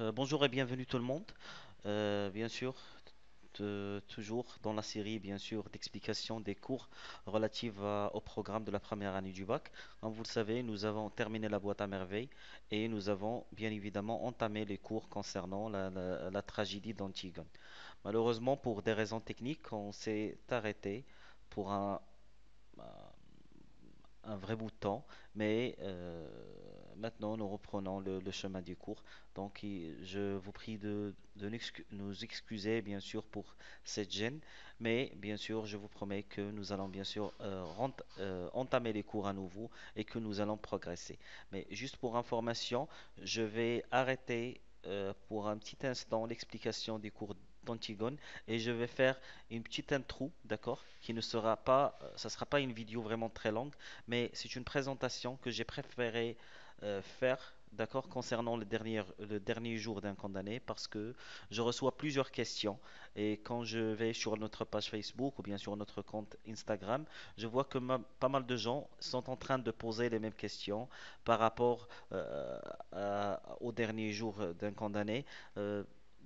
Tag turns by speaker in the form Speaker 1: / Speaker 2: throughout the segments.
Speaker 1: Bonjour et bienvenue tout le monde. Bien sûr, toujours dans la série, bien sûr, d'explications des cours relatifs au programme de la première année du bac. Comme vous le savez, nous avons terminé la boîte à merveille et nous avons bien évidemment entamé les cours concernant la tragédie d'Antigone. Malheureusement, pour des raisons techniques, on s'est arrêté pour un vrai bout de temps, mais maintenant nous reprenons le chemin du cours. Donc je vous prie de nous excuser bien sûr pour cette gêne, mais bien sûr je vous promets que nous allons bien sûr entamer les cours à nouveau et que nous allons progresser. Mais juste pour information, je vais arrêter pour un petit instant l'explication des cours d'Antigone et je vais faire une petite intro, d'accord, qui ne sera pas, ça sera pas une vidéo vraiment très longue, mais c'est une présentation que j'ai préféré faire, d'accord, concernant le dernier jour d'un condamné, parce que je reçois plusieurs questions et quand je vais sur notre page Facebook ou bien sur notre compte Instagram, je vois que pas mal de gens sont en train de poser les mêmes questions par rapport au dernier jour d'un condamné. Euh,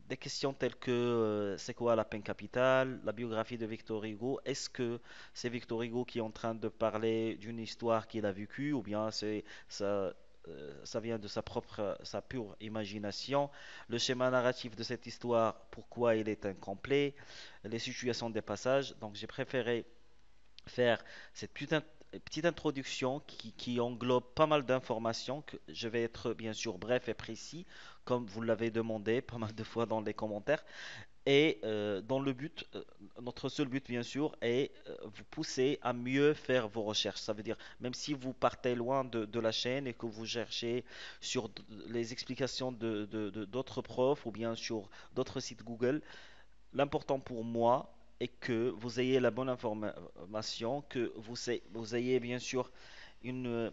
Speaker 1: des questions telles que c'est quoi la peine capitale, la biographie de Victor Hugo, est-ce que c'est Victor Hugo qui est en train de parler d'une histoire qu'il a vécue ou bien ça vient de sa pure imagination. Le schéma narratif de cette histoire, pourquoi il est incomplet, les situations des passages. Donc j'ai préféré faire cette petite introduction qui englobe pas mal d'informations, que je vais être bien sûr bref et précis, comme vous l'avez demandé pas mal de fois dans les commentaires. Et dans le but, notre seul but bien sûr est vous pousser à mieux faire vos recherches. Ça veut dire, même si vous partez loin de la chaîne et que vous cherchez sur les explications d'autres profs ou bien sur d'autres sites Google, l'important pour moi est que vous ayez la bonne information, que vous ayez bien sûr une,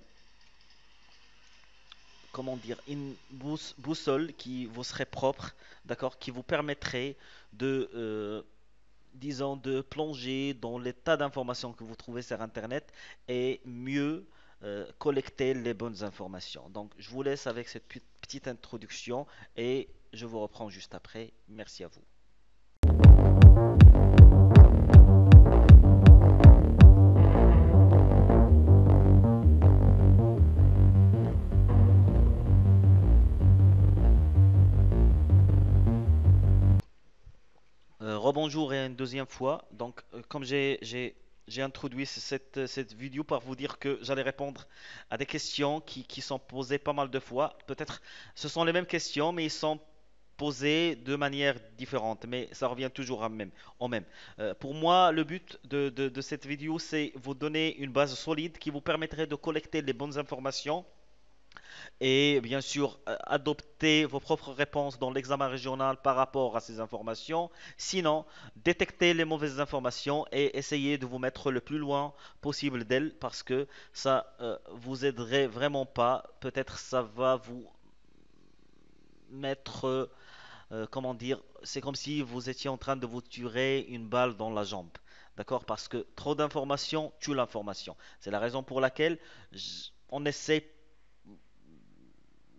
Speaker 1: comment dire, une boussole qui vous serait propre, d'accord, qui vous permettrait de disons, de plonger dans les tas d'informations que vous trouvez sur Internet et mieux collecter les bonnes informations. Donc, je vous laisse avec cette petite introduction et je vous reprends juste après. Merci à vous. Rebonjour et une deuxième fois. Donc, comme j'ai introduit cette vidéo par vous dire que j'allais répondre à des questions qui sont posées pas mal de fois. Peut-être ce sont les mêmes questions, mais ils sont posées de manière différente. Mais ça revient toujours au même. Pour moi, le but de cette vidéo, c'est vous donner une base solide qui vous permettrait de collecter les bonnes informations et bien sûr adopter vos propres réponses dans l'examen régional par rapport à ces informations. Sinon, détectez les mauvaises informations et essayez de vous mettre le plus loin possible d'elles parce que ça vous aiderait vraiment pas. Peut-être ça va vous mettre, comment dire, c'est comme si vous étiez en train de vous tirer une balle dans la jambe. D'accord? Parce que trop d'informations tue l'information. C'est la raison pour laquelle on essaie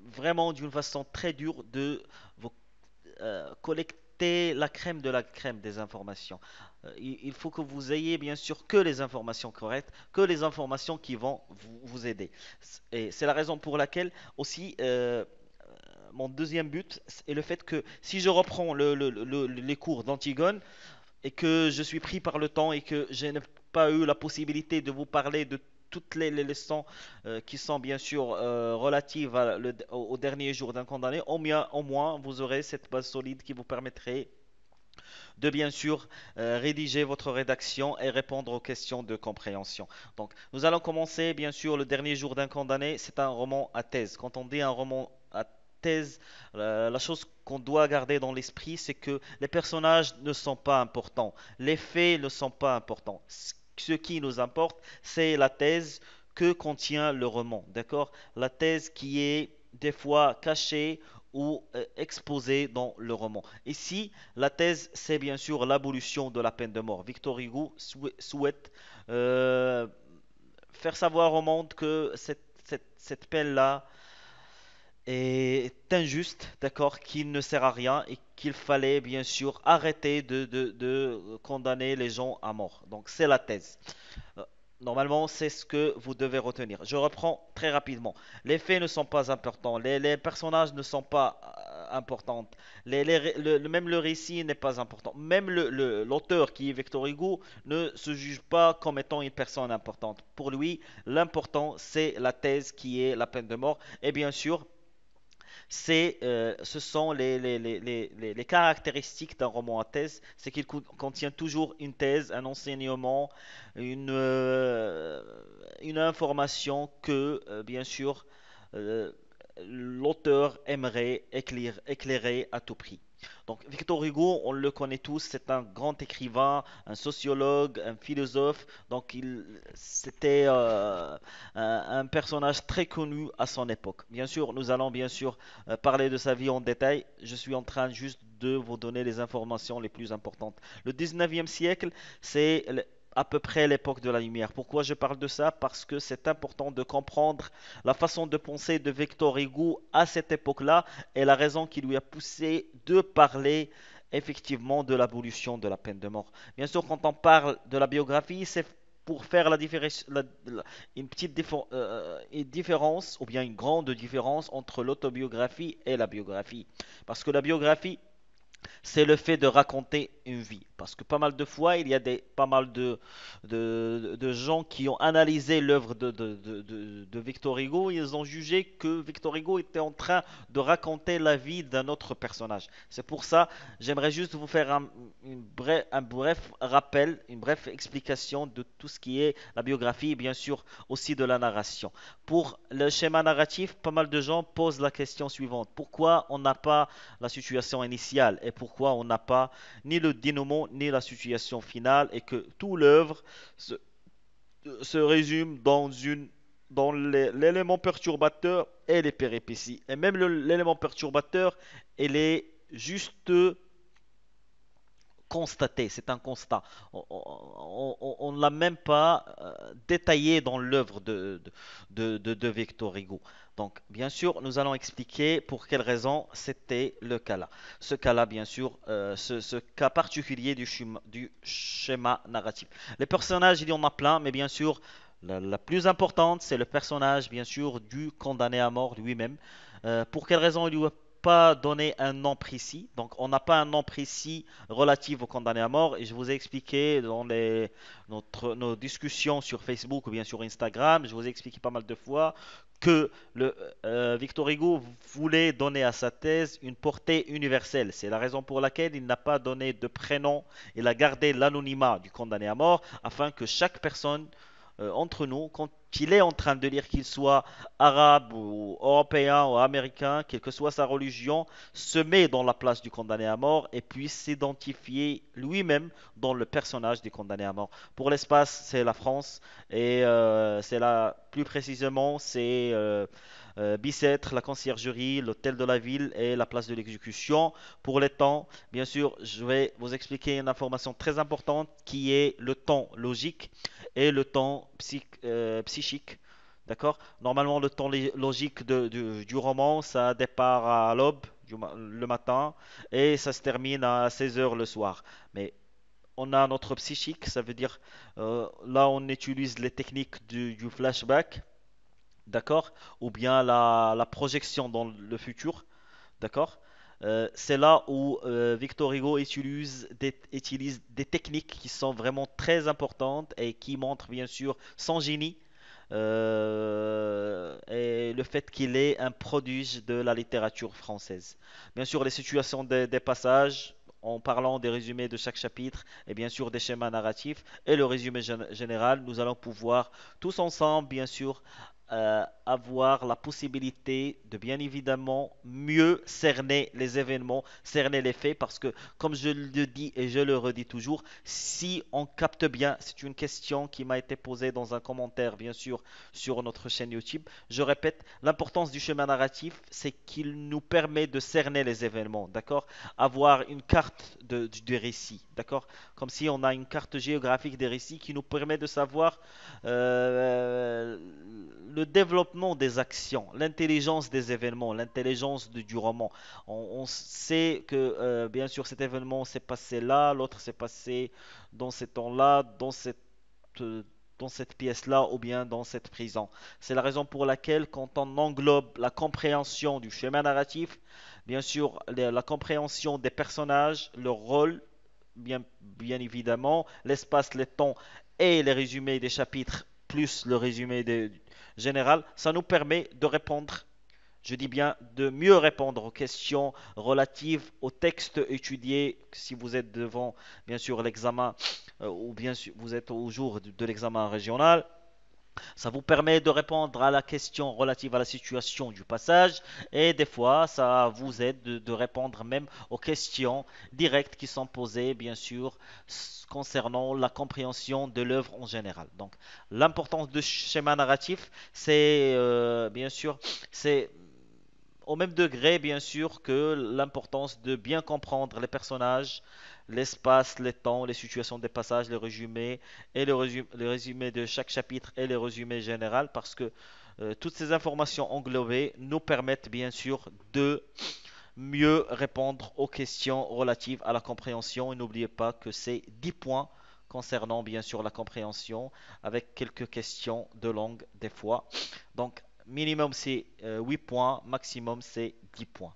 Speaker 1: vraiment d'une façon très dure de vous collecter la crème de la crème des informations. Il faut que vous ayez bien sûr que les informations correctes, que les informations qui vont vous aider. Et c'est la raison pour laquelle aussi mon deuxième but est le fait que si je reprends les cours d'Antigone, et que je suis pris par le temps et que je n'ai pas eu la possibilité de vous parler de toutes les leçons qui sont bien sûr relatives au dernier jour d'un condamné, au moins vous aurez cette base solide qui vous permettrait de bien sûr rédiger votre rédaction et répondre aux questions de compréhension. Donc nous allons commencer bien sûr le dernier jour d'un condamné, c'est un roman à thèse. Quand on dit un roman à thèse, la chose qu'on doit garder dans l'esprit, c'est que les personnages ne sont pas importants, les faits ne sont pas importants. Ce qui nous importe, c'est la thèse que contient le roman, d'accord? La thèse qui est des fois cachée ou exposée dans le roman. Ici, la thèse, c'est bien sûr l'abolition de la peine de mort. Victor Hugo souhaite euh, faire savoir au monde que cette peine-là est injuste, d'accord, qu'il ne sert à rien et qu'il fallait bien sûr arrêter de condamner les gens à mort. Donc c'est la thèse. Euh, Normalement, c'est ce que vous devez retenir. Je reprends très rapidement. Les faits ne sont pas importants, les personnages ne sont pas importants, même le récit n'est pas important. Même l'auteur qui est Victor Hugo ne se juge pas comme étant une personne importante. Pour lui, l'important, c'est la thèse qui est la peine de mort. Et bien sûr, ce sont les caractéristiques d'un roman à thèse, c'est qu'il contient toujours une thèse, un enseignement, une, euh, une information que, bien sûr, euh, l'auteur aimerait éclairer à tout prix. Donc Victor Hugo, on le connaît tous, c'est un grand écrivain, un sociologue, un philosophe. Donc c'était un personnage très connu à son époque. Bien sûr, nous allons bien sûr parler de sa vie en détail. Je suis en train juste de vous donner les informations les plus importantes. Le 19e siècle, c'est à peu près l'époque de la lumière. Pourquoi je parle de ça? Parce que c'est important de comprendre la façon de penser de Victor Hugo à cette époque-là et la raison qui lui a poussé de parler effectivement de l'abolition de la peine de mort. Bien sûr, quand on parle de la biographie, c'est pour faire une petite une différence ou bien une grande différence entre l'autobiographie et la biographie. Parce que la biographie, c'est le fait de raconter une vie. Parce que pas mal de fois, il y a pas mal de gens qui ont analysé l'œuvre de Victor Hugo. Ils ont jugé que Victor Hugo était en train de raconter la vie d'un autre personnage. C'est pour ça, j'aimerais juste vous faire un bref rappel, une brève explication de tout ce qui est la biographie et bien sûr aussi de la narration. Pour le schéma narratif, pas mal de gens posent la question suivante. Pourquoi on n'a pas la situation initiale et pourquoi on n'a pas ni le dénouement ni la situation finale et que tout l'œuvre se, se résume dans l'élément perturbateur et les péripéties. Et même l'élément perturbateur, elle est juste constaté, c'est un constat. On ne l'a même pas détaillé dans l'œuvre de Victor Hugo. Donc, bien sûr, nous allons expliquer pour quelle raison c'était le cas-là. Ce cas-là, bien sûr, ce cas particulier du schéma narratif. Les personnages, il y en a plein, mais bien sûr, la plus importante, c'est le personnage, bien sûr, du condamné à mort lui-même. Pour quelle raison il lui a pas donné un nom précis. Donc, on n'a pas un nom précis relatif au condamné à mort. Et je vous ai expliqué dans nos discussions sur Facebook ou bien sur Instagram, je vous ai expliqué pas mal de fois que Victor Hugo voulait donner à sa thèse une portée universelle. C'est la raison pour laquelle il n'a pas donné de prénom. Il a gardé l'anonymat du condamné à mort afin que chaque personne entre nous, quand il est en train de lire, qu'il soit arabe ou européen ou américain, quelle que soit sa religion, se met dans la place du condamné à mort et puisse s'identifier lui-même dans le personnage du condamné à mort. Pour l'espace, c'est la France et c'est là, plus précisément, c'est Bicêtre, la conciergerie, l'hôtel de la ville et la place de l'exécution. Pour les temps, bien sûr, je vais vous expliquer une information très importante qui est le temps logique et le temps psychique. D'accord? Normalement, le temps logique du roman, ça départ à l'aube, le matin, et ça se termine à 16 heures le soir. Mais on a notre psychique, ça veut dire, là, on utilise les techniques du flashback, d'accord? Ou bien la projection dans le futur, d'accord? C'est là où Victor Hugo utilise des techniques qui sont vraiment très importantes et qui montrent bien sûr son génie et le fait qu'il est un prodige de la littérature française. Bien sûr, les situations des passages, en parlant des résumés de chaque chapitre et bien sûr des schémas narratifs et le résumé général, nous allons pouvoir tous ensemble, bien sûr, avoir la possibilité de bien évidemment mieux cerner les événements, cerner les faits, parce que comme je le dis et je le redis toujours, si on capte bien, c'est une question qui m'a été posée dans un commentaire bien sûr sur notre chaîne YouTube, je répète, l'importance du schéma narratif, c'est qu'il nous permet de cerner les événements, d'accord? Avoir une carte du récit, d'accord? Comme si on a une carte géographique des récits qui nous permet de savoir euh, le développement des actions, l'intelligence des événements, du roman. On sait que, bien sûr, cet événement s'est passé là, l'autre s'est passé dans ces temps-là, euh, dans cette pièce-là ou bien dans cette prison. C'est la raison pour laquelle, quand on englobe la compréhension du schéma narratif, bien sûr, la compréhension des personnages, leur rôle, bien évidemment, l'espace, le temps et les résumés des chapitres, plus le général, ça nous permet de répondre, je dis bien de mieux répondre aux questions relatives au texte étudié si vous êtes devant, bien sûr, l'examen ou bien sûr vous êtes au jour de l'examen régional. Ça vous permet de répondre à la question relative à la situation du passage et des fois, ça vous aide de répondre même aux questions directes qui sont posées, bien sûr, concernant la compréhension de l'œuvre en général. Donc, l'importance de schéma narratif, c'est bien sûr, c'est au même degré, bien sûr, que l'importance de bien comprendre les personnages, l'espace, les temps, les situations des passages, les résumés et le résumé de chaque chapitre et le résumé général, parce que toutes ces informations englobées nous permettent bien sûr de mieux répondre aux questions relatives à la compréhension. Et n'oubliez pas que c'est 10 points concernant bien sûr la compréhension, avec quelques questions de langue des fois. Donc minimum c'est 8 points, maximum c'est 10 points.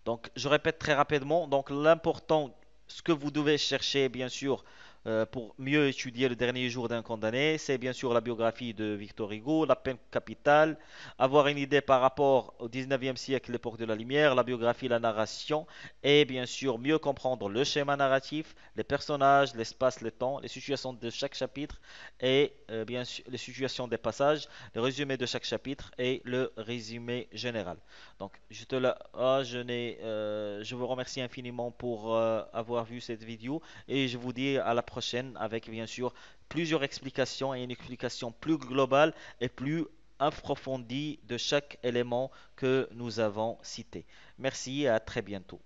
Speaker 1: Donc, je répète très rapidement. Donc, l'important, ce que vous devez chercher, bien sûr, pour mieux étudier le dernier jour d'un condamné, c'est bien sûr la biographie de Victor Hugo, la peine capitale, avoir une idée par rapport au 19e siècle, l'époque de la Lumière, la biographie, la narration, et bien sûr mieux comprendre le schéma narratif, les personnages, l'espace, le temps, les situations de chaque chapitre, et bien sûr les situations des passages, le résumé de chaque chapitre et le résumé général. Donc, je vous remercie infiniment pour avoir vu cette vidéo et je vous dis à la prochaine avec bien sûr plusieurs explications et une explication plus globale et plus approfondie de chaque élément que nous avons cité. Merci et à très bientôt.